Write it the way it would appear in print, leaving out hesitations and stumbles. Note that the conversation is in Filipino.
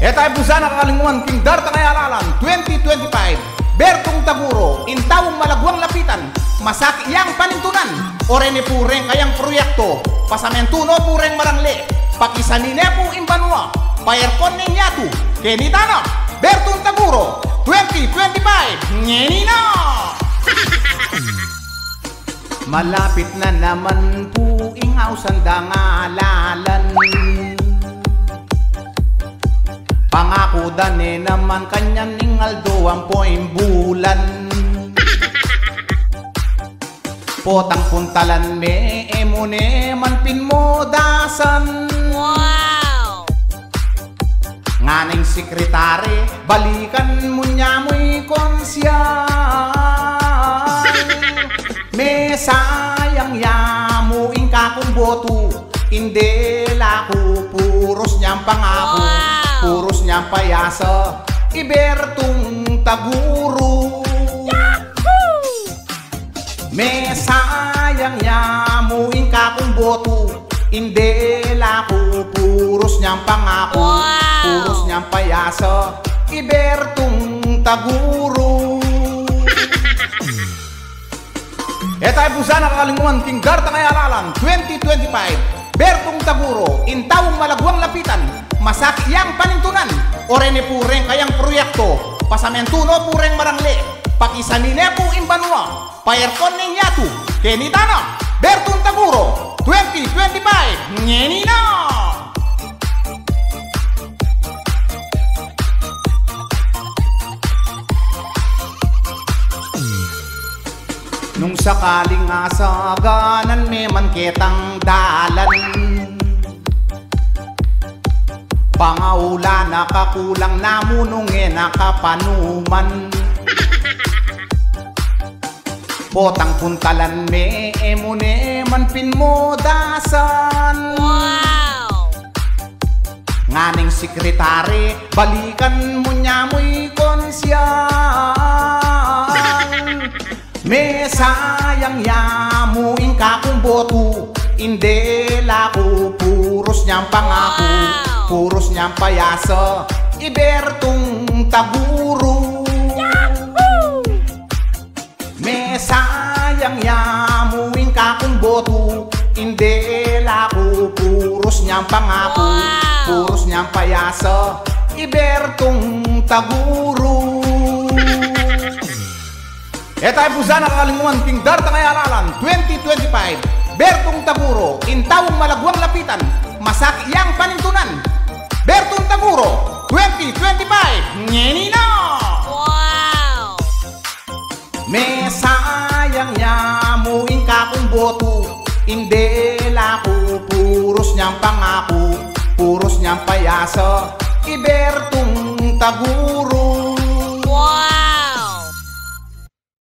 Etay busa nakakalinguan King Darta Ngayalalan 2025 Bertong Taguro intawong malagwang lapitan masaki yang panintunan orene pureng kayang proyekto pasamentuno pureng marangli pakisanine po imbanua payerkon ninyatu kenitana Bertong Taguro 2025 ngenina. Malapit na naman po ingaw sandangalalan pangako dane naman kanyan ingaldo ang poing bulan potang puntalan me emune man pinmodasan wow nganing sekretary balikan mo niya mo'y konsyal me sayang yamo ingka kong boto hindi laku puros niyang pangako puros niyang payasa Ibertong Taguro me sayang yamo ingka kong boto hindi laku puros niyang pangako puros niyang payasa Ibertong Taguro. Etay busa nakakalinguan King Darta Ngayalalan 2025 Bertong Taguro intawong malagwang lapitan masaki yang panintunan orene pureng kayang proyekto pasamentuno pureng marangli pakisanine po imbanua payerkon ninyatu kenitana Bertong Taguro 2025 ngenina. Nung sakaling asaganan may manketang dalan pangaula nakakulang namununge nakapanuman potang puntalan me emune man pinmodasan wow nganing sekretary balikan mo niya mo'y konsyal me sayang yamo ingka kong boto hindi laku puros niyang pangako puros niyang payasa Ibertong Taguro me sayang yamo ingka kong boto hindi laku puros niyang pangako puros niyang payasa Ibertong Taguro. Etay busa nakakalinguan King Darta Ngayalalan 2025 Bertong Taguro intawong malagwang lapitan masaki yang panintunan Bertong Taguro 2025 ngenina wow me sayang yamo ingka kong boto hindi laku puros niyang pangako puros niyang payasa Ibertong Taguro.